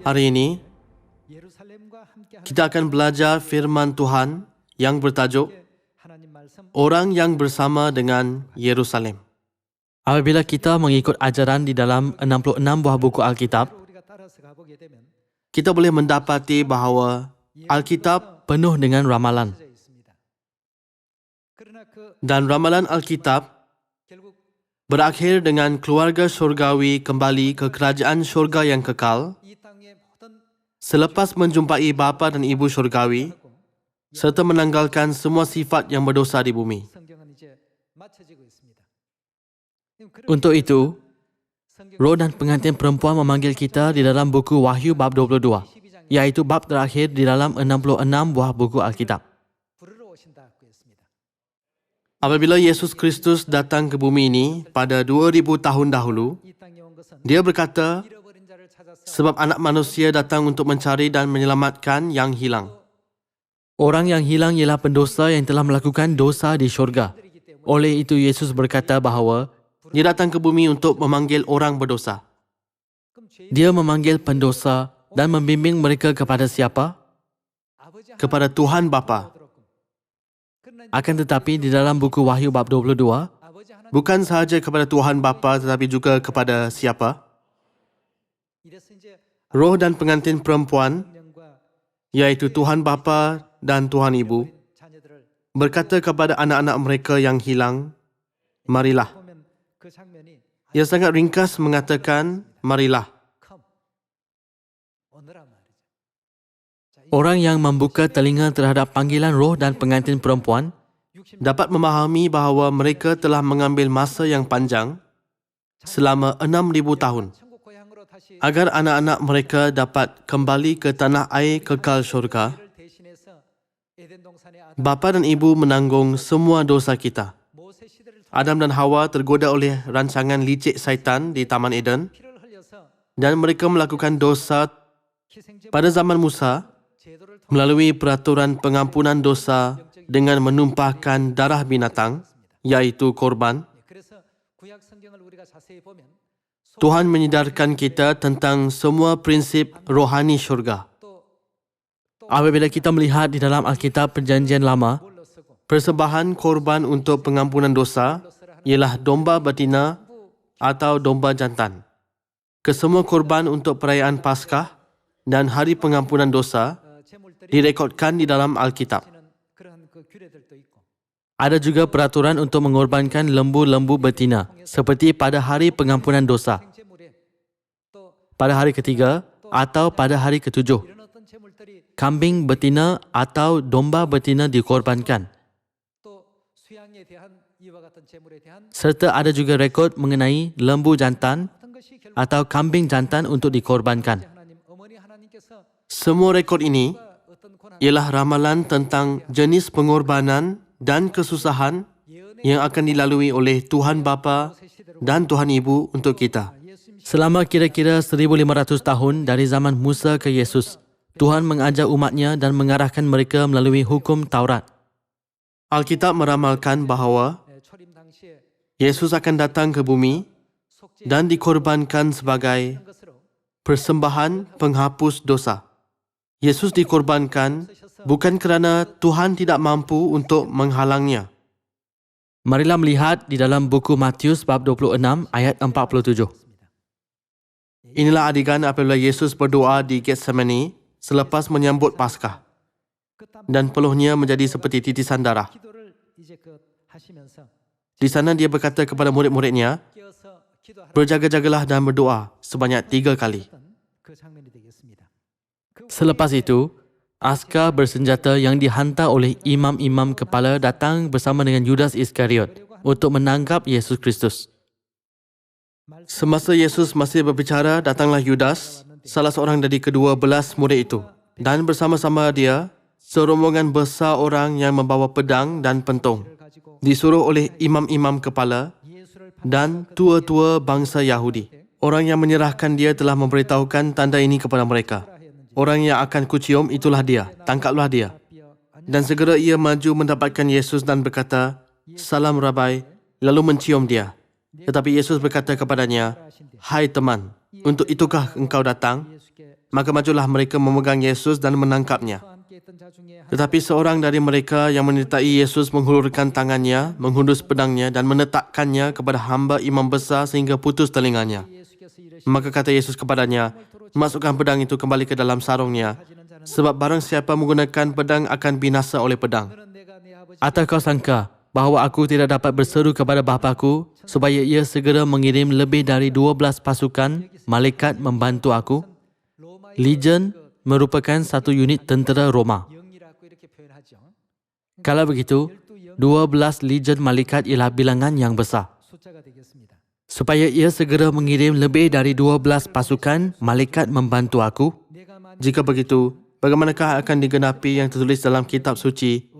Hari ini, kita akan belajar firman Tuhan yang bertajuk Orang yang bersama dengan Yerusalem. Apabila kita mengikut ajaran di dalam 66 buah buku Alkitab, Kita boleh mendapati bahawa Alkitab penuh dengan ramalan. dan ramalan Alkitab berakhir dengan keluarga syurgawi kembali ke kerajaan syurga yang kekal selepas menjumpai bapa dan ibu syurgawi serta menanggalkan semua sifat yang berdosa di bumi. Untuk itu, Roh dan pengantin perempuan memanggil kita di dalam buku Wahyu bab 22, iaitu bab terakhir di dalam 66 buah buku Alkitab. Apabila Yesus Kristus datang ke bumi ini pada 2000 tahun dahulu, dia berkata, sebab anak manusia datang untuk mencari dan menyelamatkan yang hilang. Orang yang hilang ialah pendosa yang telah melakukan dosa di syurga. Oleh itu, Yesus berkata bahawa Dia datang ke bumi untuk memanggil orang berdosa. Dia memanggil pendosa dan membimbing mereka kepada siapa? Kepada Tuhan Bapa. Akan tetapi di dalam buku Wahyu bab 22, Bukan sahaja kepada Tuhan Bapa tetapi juga kepada siapa? Roh dan pengantin perempuan, iaitu Tuhan Bapa dan Tuhan Ibu, berkata kepada anak-anak mereka yang hilang, marilah. Ia sangat ringkas mengatakan, marilah. orang yang membuka telinga terhadap panggilan roh dan pengantin perempuan Dapat memahami bahawa mereka telah mengambil masa yang panjang selama 6,000 tahun agar anak-anak mereka dapat kembali ke tanah air kekal syurga. Bapa dan ibu menanggung semua dosa kita. Adam dan Hawa tergoda oleh rancangan licik syaitan di Taman Eden dan mereka melakukan dosa pada zaman Musa melalui peraturan pengampunan dosa dengan menumpahkan darah binatang, iaitu korban. Tuhan menyedarkan kita tentang semua prinsip rohani syurga. Apabila kita melihat di dalam Alkitab Perjanjian Lama, Persembahan korban untuk pengampunan dosa ialah domba betina atau domba jantan. Kesemua korban untuk perayaan Paskah dan hari pengampunan dosa direkodkan di dalam Alkitab. ada juga peraturan untuk mengorbankan lembu-lembu betina, seperti pada hari pengampunan dosa, pada hari ketiga atau pada hari ketujuh. Kambing betina atau domba betina dikorbankan. Serta ada juga rekod mengenai lembu jantan atau kambing jantan untuk dikorbankan. Semua rekod ini ialah ramalan tentang jenis pengorbanan dan kesusahan yang akan dilalui oleh Tuhan Bapa dan Tuhan Ibu untuk kita. Selama kira-kira 1,500 tahun dari zaman Musa ke Yesus, Tuhan mengajar umatnya dan mengarahkan mereka melalui hukum Taurat. Alkitab meramalkan bahawa Yesus akan datang ke bumi dan dikorbankan sebagai persembahan penghapus dosa. Yesus dikorbankan bukan kerana Tuhan tidak mampu untuk menghalangnya. Marilah melihat di dalam buku Matius bab 26 ayat 47. Inilah adegan apabila Yesus berdoa di Getsemani selepas menyambut Paskah dan peluhnya menjadi seperti titisan darah. Di sana dia berkata kepada murid-muridnya, berjaga-jagalah dan berdoa sebanyak 3 kali. Selepas itu, askar bersenjata yang dihantar oleh imam-imam kepala datang bersama dengan Yudas Iskariot untuk menangkap Yesus Kristus. Semasa Yesus masih berbicara, datanglah Yudas, salah seorang dari ke-12 murid itu. Dan bersama-sama dia, serombongan besar orang yang membawa pedang dan pentung, disuruh oleh imam-imam kepala dan tua-tua bangsa Yahudi. Orang yang menyerahkan dia telah memberitahukan tanda ini kepada mereka. Orang yang akan kucium itulah dia, tangkaplah dia. Dan segera ia maju mendapatkan Yesus dan berkata, salam Rabai, lalu mencium dia. Tetapi Yesus berkata kepadanya, hai teman, untuk itukah engkau datang? Maka majulah mereka memegang Yesus dan menangkapnya. Tetapi seorang dari mereka yang menyertai Yesus menghulurkan tangannya, menghundus pedangnya dan menetapkannya kepada hamba imam besar sehingga putus telinganya. Maka kata Yesus kepadanya, masukkan pedang itu kembali ke dalam sarungnya, sebab barang siapa menggunakan pedang akan binasa oleh pedang. Atau kau sangka bahawa aku tidak dapat berseru kepada Bapaku supaya ia segera mengirim lebih dari 12 pasukan malaikat membantu aku? Legion merupakan satu unit tentera Roma. Kalau begitu, 12 legion malaikat ialah bilangan yang besar. Supaya ia segera mengirim lebih dari 12 pasukan malaikat membantu aku? Jika begitu, bagaimanakah akan digenapi yang tertulis dalam kitab suci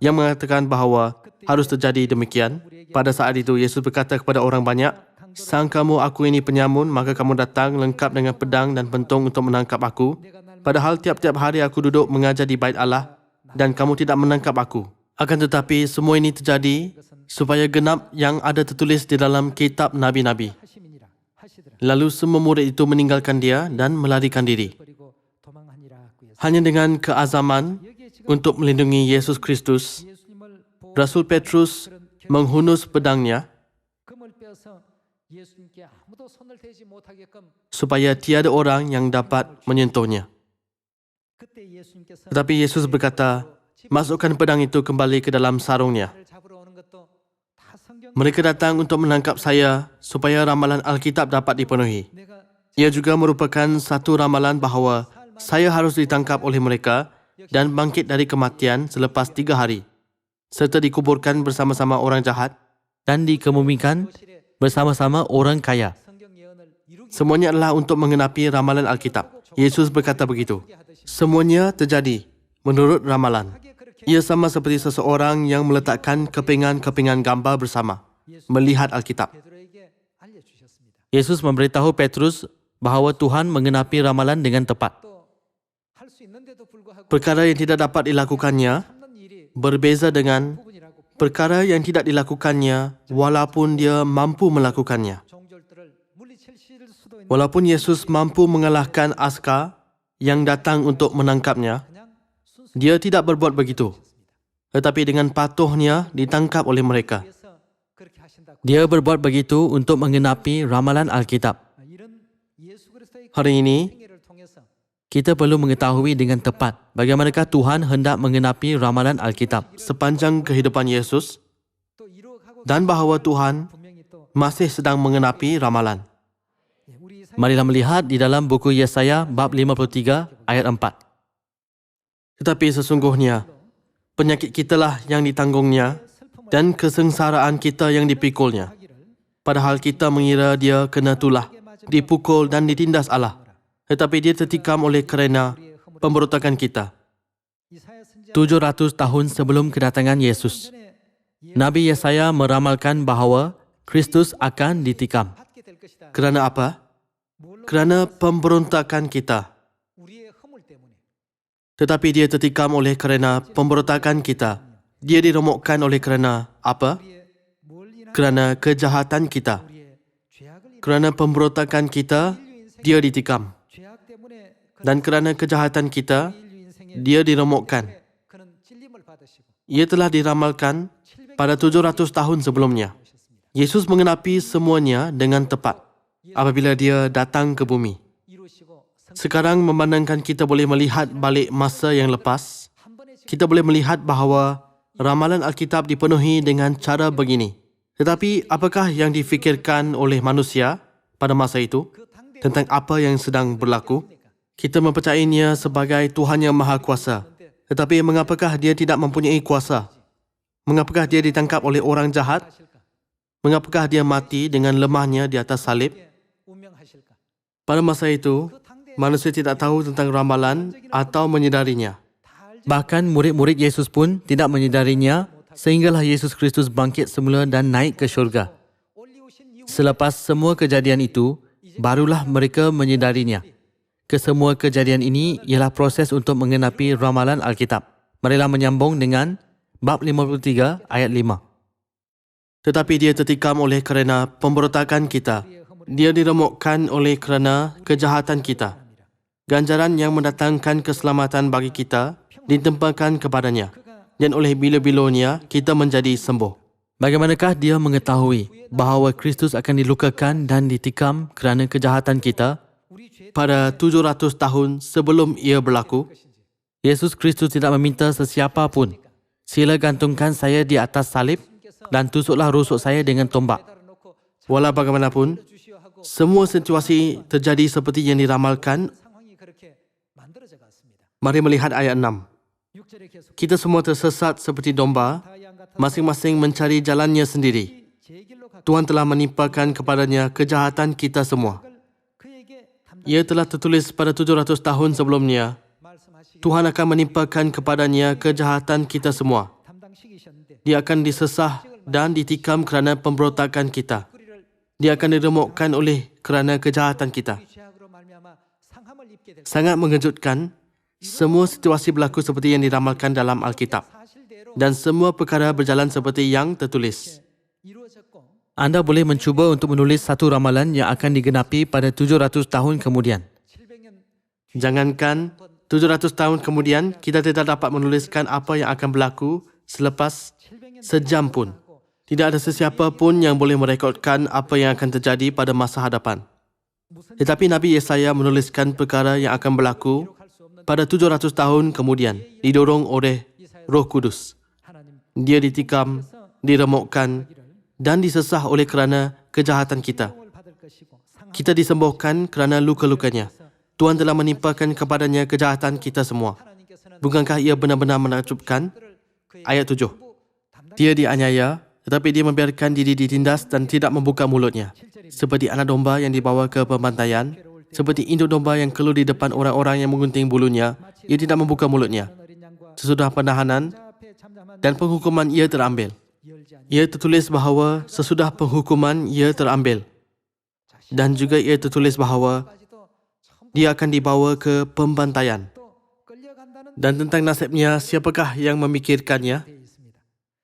yang mengatakan bahawa harus terjadi demikian? Pada saat itu, Yesus berkata kepada orang banyak, sangkamu aku ini penyamun, maka kamu datang lengkap dengan pedang dan pentung untuk menangkap aku. Padahal tiap-tiap hari aku duduk mengajar di bait Allah dan kamu tidak menangkap aku. Akan tetapi semua ini terjadi supaya genap yang ada tertulis di dalam kitab Nabi-Nabi. Lalu semua murid itu meninggalkan dia dan melarikan diri. Hanya dengan keazaman untuk melindungi Yesus Kristus, Rasul Petrus menghunus pedangnya supaya tiada orang yang dapat menyentuhnya. Tetapi Yesus berkata, masukkan pedang itu kembali ke dalam sarungnya. Mereka datang untuk menangkap saya supaya ramalan Alkitab dapat dipenuhi. Ia juga merupakan satu ramalan bahawa saya harus ditangkap oleh mereka dan bangkit dari kematian selepas 3 hari, serta dikuburkan bersama-sama orang jahat Dan dikemumikan bersama-sama orang kaya. Semuanya adalah untuk mengenapi ramalan Alkitab. Yesus berkata begitu. Semuanya terjadi menurut ramalan. Ia sama seperti seseorang yang meletakkan kepingan-kepingan gambar bersama, melihat Alkitab. Yesus memberitahu Petrus bahawa Tuhan mengenapi ramalan dengan tepat. Perkara yang tidak dapat dilakukannya berbeza dengan perkara yang tidak dilakukannya walaupun dia mampu melakukannya. Walaupun Yesus mampu mengalahkan askar yang datang untuk menangkapnya, dia tidak berbuat begitu. Tetapi dengan patuhnya ditangkap oleh mereka. Dia berbuat begitu untuk mengenapi ramalan Alkitab. Hari ini, Kita perlu mengetahui dengan tepat bagaimanakah Tuhan hendak mengenapi ramalan Alkitab. sepanjang kehidupan Yesus dan bahawa Tuhan masih sedang mengenapi ramalan. Marilah melihat di dalam buku Yesaya bab 53 ayat 4. Tetapi sesungguhnya, penyakit kitalah yang ditanggungnya dan kesengsaraan kita yang dipikulnya. Padahal kita mengira dia kena tulah, dipukul dan ditindas Allah. Tetapi dia tertikam oleh kerana pemberontakan kita. 700 tahun sebelum kedatangan Yesus, Nabi Yesaya meramalkan bahawa Kristus akan ditikam. Kerana apa? Kerana pemberontakan kita. Tetapi dia tertikam oleh kerana pemberontakan kita. Dia diremukkan oleh kerana apa? Kerana kejahatan kita. Kerana pemberontakan kita, dia ditikam. Dan kerana kejahatan kita, dia diremukkan. Ia telah diramalkan pada 700 tahun sebelumnya. Yesus mengenapi semuanya dengan tepat apabila dia datang ke bumi. Sekarang memandangkan kita boleh melihat balik masa yang lepas, kita boleh melihat bahawa ramalan Alkitab dipenuhi dengan cara begini. Tetapi apakah yang difikirkan oleh manusia pada masa itu tentang apa yang sedang berlaku? Kita mempercayainya sebagai Tuhan yang Maha Kuasa. Tetapi mengapakah dia tidak mempunyai kuasa? Mengapakah dia ditangkap oleh orang jahat? Mengapakah dia mati dengan lemahnya di atas salib? Pada masa itu, manusia tidak tahu tentang ramalan atau menyedarinya. Bahkan murid-murid Yesus pun tidak menyedarinya sehinggalah Yesus Kristus bangkit semula dan naik ke syurga. Selepas semua kejadian itu, barulah mereka menyedarinya. Kesemua kejadian ini ialah proses untuk mengenapi ramalan Alkitab. Marilah menyambung dengan bab 53 ayat 5. Tetapi dia tertikam oleh kerana pemberontakan kita. Dia diremukkan oleh kerana kejahatan kita. Ganjaran yang mendatangkan keselamatan bagi kita ditempatkan kepadanya, dan oleh bila-bilanya kita menjadi sembuh. Bagaimanakah dia mengetahui bahawa Kristus akan dilukakan dan ditikam kerana kejahatan kita? Pada 700 tahun sebelum ia berlaku, Yesus Kristus tidak meminta sesiapa pun, "Sila gantungkan saya di atas salib dan tusuklah rusuk saya dengan tombak." walau bagaimanapun, semua situasi terjadi seperti yang diramalkan. Mari melihat ayat 6. Kita semua tersesat seperti domba, masing-masing mencari jalannya sendiri. Tuhan telah menimpakan kepadanya kejahatan kita semua. Ia telah tertulis pada 700 tahun sebelumnya, Tuhan akan menimpakan kepadanya kejahatan kita semua. Dia akan disesah dan ditikam kerana pemberontakan kita. Dia akan diremukkan oleh kerana kejahatan kita. Sangat mengejutkan, semua situasi berlaku seperti yang diramalkan dalam Alkitab. Dan semua perkara berjalan seperti yang tertulis. Anda boleh mencuba untuk menulis satu ramalan yang akan digenapi pada 700 tahun kemudian. Jangankan 700 tahun kemudian, kita tidak dapat menuliskan apa yang akan berlaku selepas sejam pun. Tidak ada sesiapa pun yang boleh merekodkan apa yang akan terjadi pada masa hadapan. Tetapi Nabi Yesaya menuliskan perkara yang akan berlaku pada 700 tahun kemudian, didorong oleh Roh Kudus. Dia ditikam, diremukkan dan disesah oleh kerana kejahatan kita. Kita disembuhkan kerana luka-lukanya. Tuhan telah menimpakan kepadanya kejahatan kita semua. Bukankah ia benar-benar menakjubkan? Ayat 7. Dia dianiaya, tetapi dia membiarkan diri ditindas dan tidak membuka mulutnya. Seperti anak domba yang dibawa ke pembantaian, seperti induk domba yang keluh di depan orang-orang yang menggunting bulunya, ia tidak membuka mulutnya. Sesudah penahanan dan penghukuman ia terambil. Ia tertulis bahawa sesudah penghukuman ia terambil. Dan juga ia tertulis bahawa dia akan dibawa ke pembantaian. Dan tentang nasibnya, siapakah yang memikirkannya?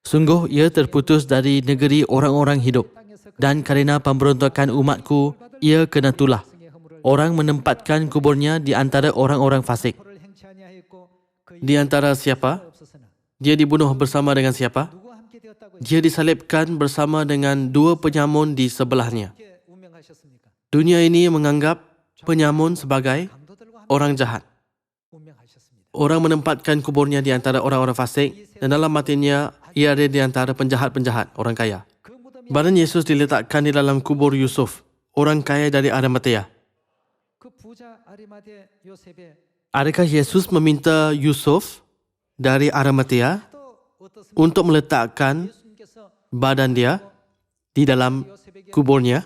Sungguh ia terputus dari negeri orang-orang hidup, dan kerana pemberontakan umatku, ia kena tulah. Orang menempatkan kuburnya di antara orang-orang fasik. Di antara siapa? Dia dibunuh bersama dengan siapa? Dia disalibkan bersama dengan dua penyamun di sebelahnya. Dunia ini menganggap penyamun sebagai orang jahat. Orang menempatkan kuburnya di antara orang-orang fasik, dan dalam matinya ia ada di antara penjahat-penjahat, orang kaya. Badan Yesus diletakkan di dalam kubur Yusuf, orang kaya dari Arimatea. Adakah Yesus meminta Yusuf dari Arimatea untuk meletakkan badan dia di dalam kuburnya?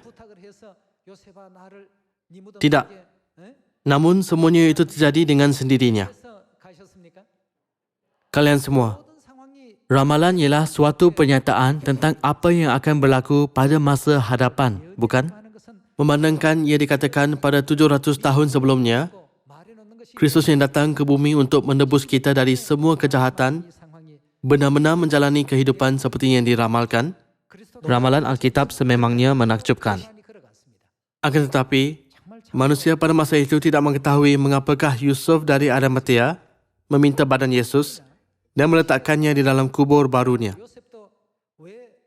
Tidak. Namun semuanya itu terjadi dengan sendirinya. Kalian semua, Ramalan ialah suatu pernyataan tentang apa yang akan berlaku pada masa hadapan, bukan? memandangkan ia dikatakan pada 700 tahun sebelumnya, Kristus yang datang ke bumi untuk menebus kita dari semua kejahatan, benar-benar menjalani kehidupan seperti yang diramalkan. Ramalan Alkitab sememangnya menakjubkan. Akan tetapi, manusia pada masa itu tidak mengetahui mengapakah Yusuf dari Arimatea meminta badan Yesus dan meletakkannya di dalam kubur barunya.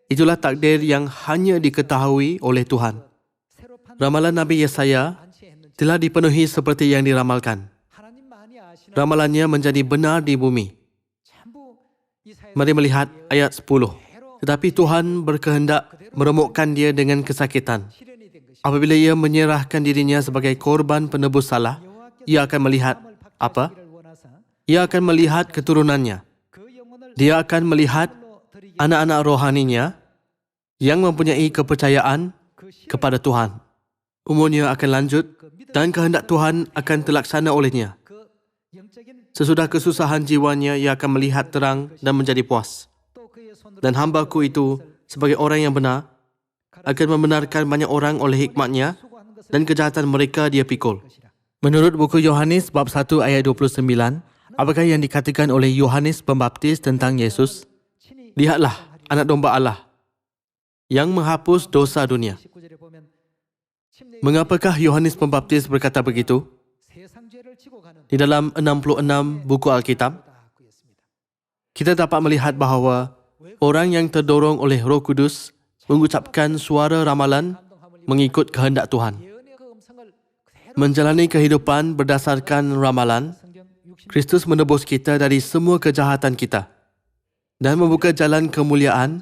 Itulah takdir yang hanya diketahui oleh Tuhan. Ramalan Nabi Yesaya telah dipenuhi seperti yang diramalkan. Ramalannya menjadi benar di bumi. Mari melihat ayat 10. Tetapi Tuhan berkehendak meremukkan dia dengan kesakitan. Apabila ia menyerahkan dirinya sebagai korban penebus salah, ia akan melihat apa? Ia akan melihat keturunannya. Dia akan melihat anak-anak rohaninya yang mempunyai kepercayaan kepada Tuhan. Umurnya akan lanjut dan kehendak Tuhan akan terlaksana olehnya. Sesudah kesusahan jiwanya, ia akan melihat terang dan menjadi puas. Dan hamba-Ku itu, sebagai orang yang benar, akan membenarkan banyak orang oleh hikmatnya dan kejahatan mereka dia pikul. Menurut buku Yohanes bab 1 ayat 29, apakah yang dikatakan oleh Yohanes Pembaptis tentang Yesus? Lihatlah anak domba Allah yang menghapus dosa dunia. Mengapakah Yohanes Pembaptis berkata begitu? Di dalam 66 buku Alkitab, kita dapat melihat bahawa orang yang terdorong oleh Roh Kudus mengucapkan suara ramalan mengikut kehendak Tuhan. Menjalani kehidupan berdasarkan ramalan, Kristus menebus kita dari semua kejahatan kita dan membuka jalan kemuliaan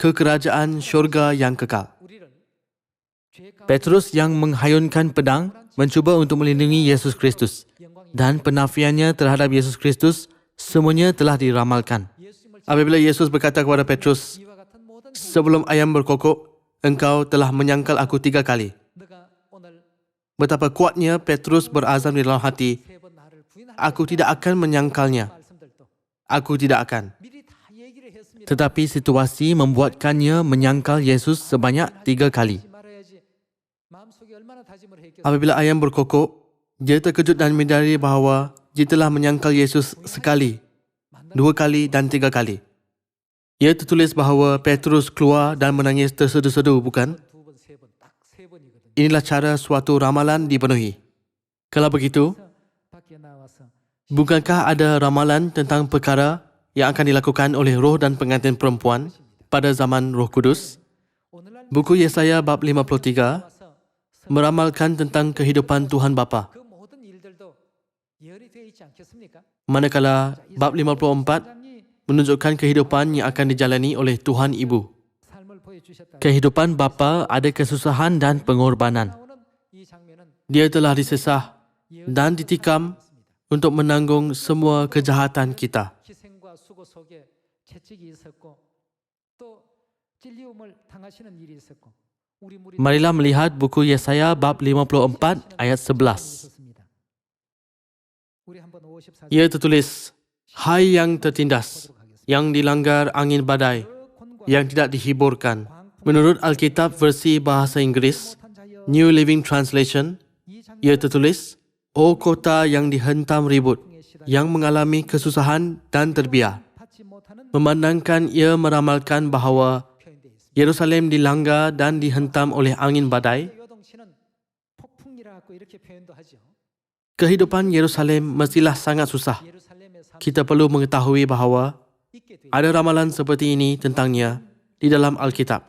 ke kerajaan syurga yang kekal. Petrus yang menghayunkan pedang mencuba untuk melindungi Yesus Kristus dan penafiannya terhadap Yesus Kristus semuanya telah diramalkan. Apabila Yesus berkata kepada Petrus, "Sebelum ayam berkokok, engkau telah menyangkal aku 3 kali." Betapa kuatnya Petrus berazam di dalam hati, "Aku tidak akan menyangkalnya. Aku tidak akan." Tetapi situasi membuatkannya menyangkal Yesus sebanyak 3 kali. Apabila ayam berkokok, dia terkejut dan menyadari bahawa dia telah menyangkal Yesus sekali, 2 kali dan 3 kali. Ia tertulis bahawa Petrus keluar dan menangis tersedu-sedu, bukan? Inilah cara suatu ramalan dipenuhi. Kalau begitu, bukankah ada ramalan tentang perkara yang akan dilakukan oleh roh dan pengantin perempuan pada zaman Roh Kudus? Buku Yesaya bab 53 meramalkan tentang kehidupan Tuhan Bapa. Manakala bab 54 menunjukkan kehidupan yang akan dijalani oleh Tuhan Ibu. Kehidupan bapa ada kesusahan dan pengorbanan. Dia telah disesah dan ditikam untuk menanggung semua kejahatan kita. Marilah melihat buku Yesaya bab 54 ayat 11. Ia tertulis, "Hai yang tertindas, yang dilanggar angin badai, yang tidak dihiburkan." Menurut Alkitab versi bahasa Inggeris, New Living Translation, ia tertulis, "O kota yang dihentam ribut, yang mengalami kesusahan dan terbiar." Memandangkan ia meramalkan bahawa Yerusalem dilanggar dan dihentam oleh angin badai, kehidupan Yerusalem mestilah sangat susah. Kita perlu mengetahui bahawa ada ramalan seperti ini tentangnya di dalam Alkitab.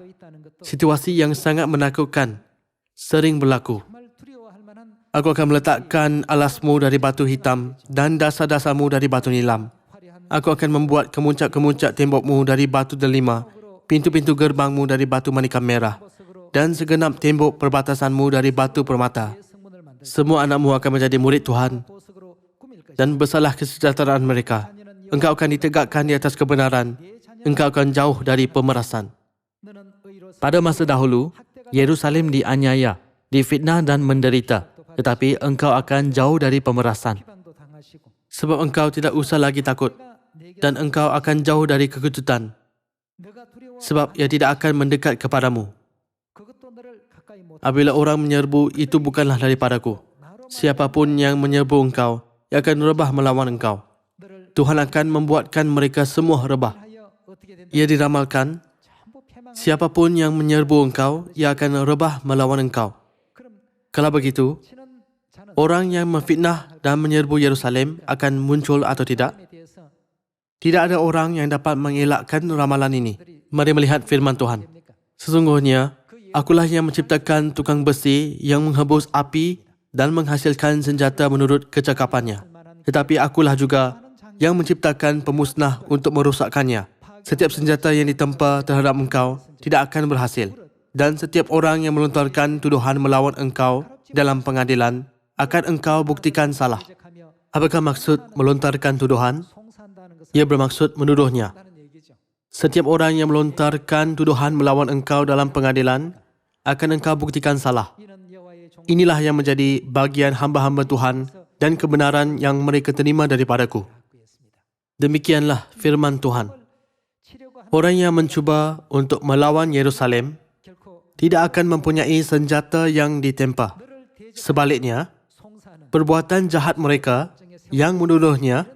Situasi yang sangat menakutkan sering berlaku. "Aku akan meletakkan alasmu dari batu hitam dan dasar-dasarmu dari batu nilam. Aku akan membuat kemuncak-kemuncak tembokmu dari batu delima, pintu-pintu gerbangmu dari batu manikam merah, dan segenap tembok perbatasanmu dari batu permata. Semua anakmu akan menjadi murid Tuhan dan besarlah kesejahteraan mereka. Engkau akan ditegakkan di atas kebenaran. Engkau akan jauh dari pemerasan." Pada masa dahulu, Yerusalem dianiaya, difitnah dan menderita, tetapi engkau akan jauh dari pemerasan. Sebab engkau tidak usah lagi takut dan engkau akan jauh dari kekejutan. Sebab ia tidak akan mendekat kepadamu. Apabila orang menyerbu, itu bukanlah daripadaku. Siapapun yang menyerbu engkau, ia akan rebah melawan engkau. Tuhan akan membuatkan mereka semua rebah. Ia diramalkan, siapapun yang menyerbu engkau, ia akan rebah melawan engkau. Kalau begitu, orang yang memfitnah dan menyerbu Yerusalem akan muncul atau tidak? Tidak ada orang yang dapat mengelakkan ramalan ini. Mari melihat firman Tuhan. "Sesungguhnya, akulah yang menciptakan tukang besi yang menghembus api dan menghasilkan senjata menurut kecakapannya. Tetapi akulah juga yang menciptakan pemusnah untuk merosakkannya. Setiap senjata yang ditempa terhadap engkau tidak akan berhasil. Dan setiap orang yang melontarkan tuduhan melawan engkau dalam pengadilan akan engkau buktikan salah." Apakah maksud melontarkan tuduhan? Ia bermaksud menuduhnya. Setiap orang yang melontarkan tuduhan melawan engkau dalam pengadilan akan engkau buktikan salah. Inilah yang menjadi bagian hamba-hamba Tuhan dan kebenaran yang mereka terima daripadaku. Demikianlah firman Tuhan. Orang yang mencuba untuk melawan Yerusalem tidak akan mempunyai senjata yang ditempa. Sebaliknya, perbuatan jahat mereka yang menuduhnya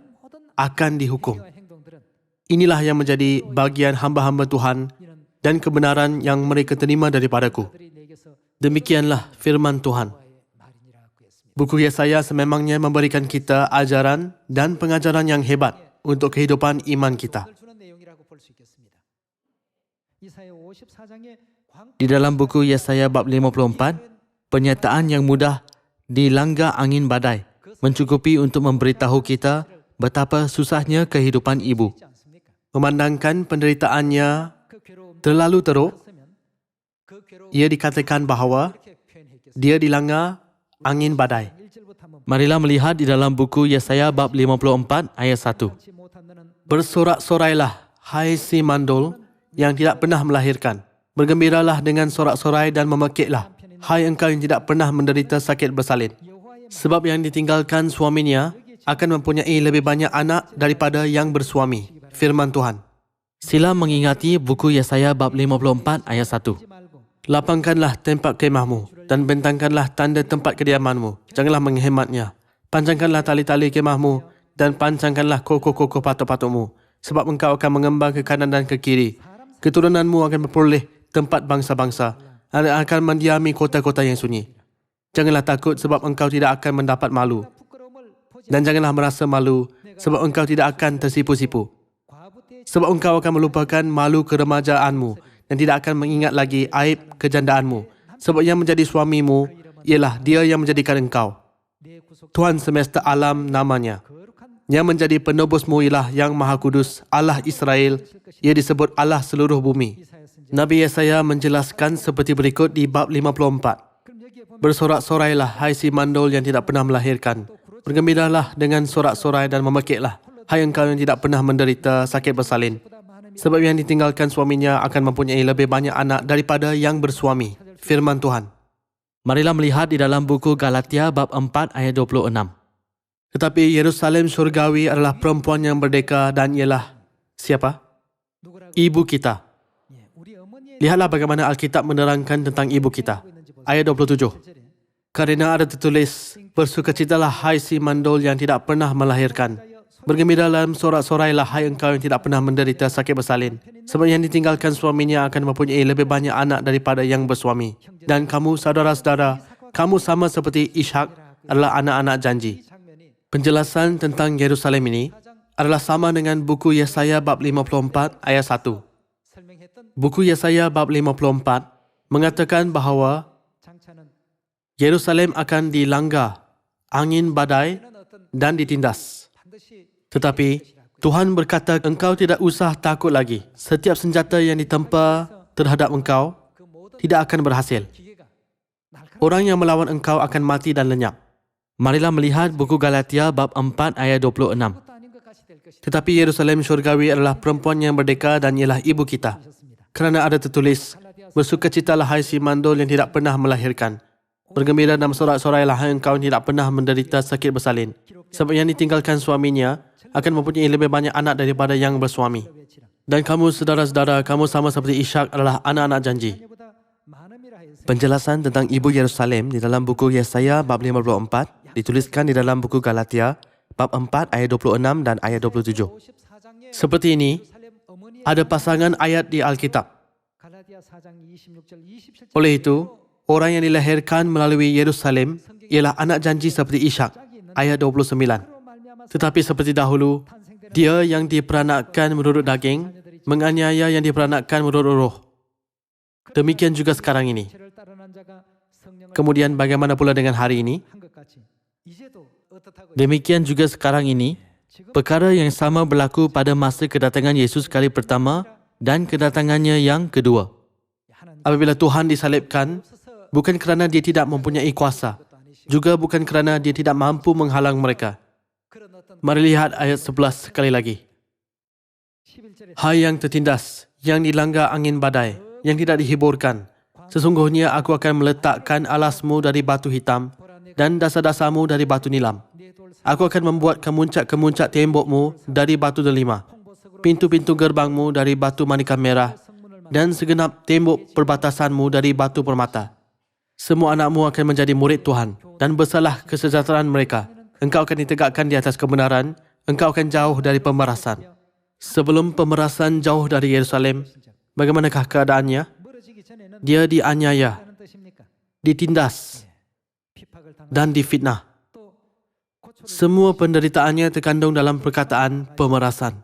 akan dihukum. Inilah yang menjadi bagian hamba-hamba Tuhan dan kebenaran yang mereka terima daripadaku. Demikianlah firman Tuhan. Buku Yesaya sememangnya memberikan kita ajaran dan pengajaran yang hebat untuk kehidupan iman kita. Di dalam buku Yesaya bab 54, pernyataan yang mudah dilanggar angin badai mencukupi untuk memberitahu kita betapa susahnya kehidupan ibu. Memandangkan penderitaannya terlalu teruk, ia dikatakan bahawa dia dilanggar angin badai. Marilah melihat di dalam buku Yesaya bab 54 ayat 1. Bersorak-sorailah, hai si mandul yang tidak pernah melahirkan. Bergembiralah dengan sorak-sorai dan memekiklah, hai engkau yang tidak pernah menderita sakit bersalin. Sebab yang ditinggalkan suaminya akan mempunyai lebih banyak anak daripada yang bersuami. Firman Tuhan. Sila mengingati buku Yesaya bab 54 ayat 1. Lapangkanlah tempat kemahmu dan bentangkanlah tanda tempat kediamanmu. Janganlah menghematnya. Panjangkanlah tali-tali kemahmu dan pancangkanlah kokoh-kokoh patok-patokmu. Sebab engkau akan mengembang ke kanan dan ke kiri. Keturunanmu akan memperoleh tempat bangsa-bangsa dan akan mendiami kota-kota yang sunyi. Janganlah takut sebab engkau tidak akan mendapat malu. Dan janganlah merasa malu sebab engkau tidak akan tersipu-sipu. Sebab engkau akan melupakan malu keremajaanmu dan tidak akan mengingat lagi aib kejandaanmu. Sebab yang menjadi suamimu ialah dia yang menjadikan engkau. Tuhan semesta alam namanya. Yang menjadi penebusmu ialah Yang Maha Kudus, Allah Israel. Ia disebut Allah seluruh bumi. Nabi Yesaya menjelaskan seperti berikut di bab 54. Bersorak-sorailah, hai si mandul yang tidak pernah melahirkan. Bergembiralah dengan sorak-sorai dan memekiklah, hai engkau yang tidak pernah menderita sakit bersalin. Sebab yang ditinggalkan suaminya akan mempunyai lebih banyak anak daripada yang bersuami. Firman Tuhan. Marilah melihat di dalam buku Galatia bab 4 ayat 26. Tetapi Yerusalem surgawi adalah perempuan yang merdeka dan ialah siapa? Ibu kita. Lihatlah bagaimana Alkitab menerangkan tentang ibu kita. Ayat 27. Kerana ada tertulis, bersukacitalah hai si mandul yang tidak pernah melahirkan. Bergembiralah sorak-sorailah hai engkau yang tidak pernah menderita sakit bersalin. Sebab yang ditinggalkan suaminya akan mempunyai lebih banyak anak daripada yang bersuami. Dan kamu saudara-saudara, kamu sama seperti Ishak adalah anak-anak janji. Penjelasan tentang Yerusalem ini adalah sama dengan buku Yesaya bab 54 ayat 1. Buku Yesaya bab 54 mengatakan bahawa Yerusalem akan dilanggar angin badai dan ditindas. Tetapi Tuhan berkata, engkau tidak usah takut lagi. Setiap senjata yang ditempa terhadap engkau tidak akan berhasil. Orang yang melawan engkau akan mati dan lenyap. Marilah melihat buku Galatia bab 4 ayat 26. Tetapi Yerusalem syurgawi adalah perempuan yang merdeka dan ialah ibu kita. Kerana ada tertulis, bersukacitalah hai si mandul yang tidak pernah melahirkan. Bergembira dan bersorak-sorailah hai engkau yang tidak pernah menderita sakit bersalin. Sebab yang ditinggalkan suaminya akan mempunyai lebih banyak anak daripada yang bersuami. Dan kamu saudara-saudara, kamu sama seperti Ishak adalah anak-anak janji. Penjelasan tentang ibu Yerusalem di dalam buku Yesaya bab 54 dituliskan di dalam buku Galatia bab 4 ayat 26 dan ayat 27. Seperti ini, ada pasangan ayat di Alkitab. Oleh itu, orang yang dilahirkan melalui Yerusalem ialah anak janji seperti Ishak, ayat 29. Tetapi seperti dahulu, dia yang diperanakkan menurut daging, menganiaya yang diperanakkan menurut roh. Demikian juga sekarang ini. Kemudian bagaimana pula dengan hari ini? Demikian juga sekarang ini, perkara yang sama berlaku pada masa kedatangan Yesus kali pertama dan kedatangannya yang kedua. Apabila Tuhan disalibkan, bukan kerana dia tidak mempunyai kuasa, juga bukan kerana dia tidak mampu menghalang mereka. Mari lihat ayat 11 sekali lagi. Hai yang tertindas, yang dilanggar angin badai, yang tidak dihiburkan, sesungguhnya aku akan meletakkan alasmu dari batu hitam dan dasar-dasarmu dari batu nilam. Aku akan membuat kemuncak-kemuncak tembokmu dari batu delima, pintu-pintu gerbangmu dari batu manikam merah, dan segenap tembok perbatasanmu dari batu permata. Semua anakmu akan menjadi murid Tuhan dan besarlah kesejahteraan mereka. Engkau akan ditegakkan di atas kebenaran, engkau akan jauh dari pemerasan. Sebelum pemerasan jauh dari Yerusalem, bagaimanakah keadaannya? Dia dianiaya, ditindas, dan difitnah. Semua penderitaannya terkandung dalam perkataan pemerasan.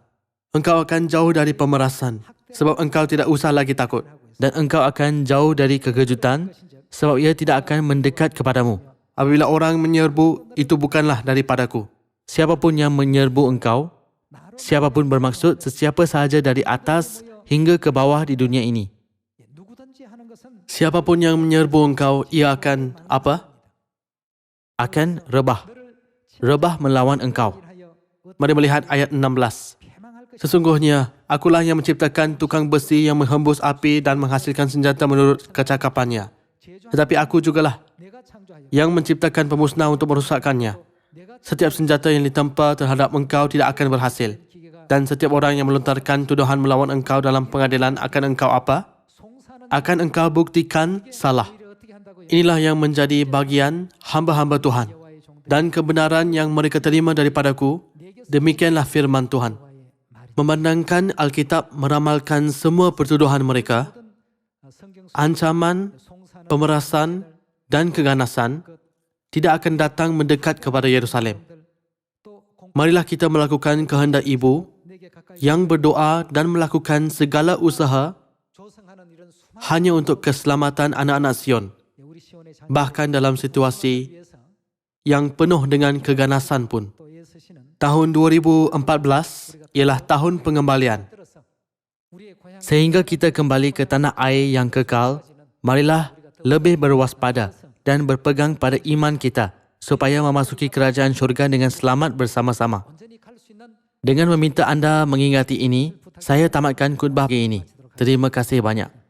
Engkau akan jauh dari pemerasan sebab engkau tidak usah lagi takut. Dan engkau akan jauh dari kekejutan sebab ia tidak akan mendekat kepadamu. Apabila orang menyerbu, itu bukanlah daripadaku. Siapapun yang menyerbu engkau, siapapun bermaksud sesiapa sahaja dari atas hingga ke bawah di dunia ini. Siapapun yang menyerbu engkau, ia akan apa? Akan rebah. Rebah melawan engkau. Mari melihat ayat 16. Sesungguhnya, akulah yang menciptakan tukang besi yang menghembus api dan menghasilkan senjata menurut kecakapannya. Tetapi aku jugalah yang menciptakan pemusnah untuk merosakkannya. Setiap senjata yang ditempa terhadap engkau tidak akan berhasil. Dan setiap orang yang melontarkan tuduhan melawan engkau dalam pengadilan akan engkau apa? Akan engkau buktikan salah. Inilah yang menjadi bagian hamba-hamba Tuhan. Dan kebenaran yang mereka terima daripadaku, demikianlah firman Tuhan. Memandangkan Alkitab meramalkan semua pertuduhan mereka, ancaman, pemerasan dan keganasan tidak akan datang mendekat kepada Yerusalem. Marilah kita melakukan kehendak Ibu yang berdoa dan melakukan segala usaha hanya untuk keselamatan anak-anak Sion, bahkan dalam situasi yang penuh dengan keganasan pun. Tahun 2014 ialah tahun pengembalian. Sehingga kita kembali ke tanah air yang kekal, marilah lebih berwaspada dan berpegang pada iman kita supaya memasuki kerajaan syurga dengan selamat bersama-sama. Dengan meminta anda mengingati ini, saya tamatkan khutbah ini. Terima kasih banyak.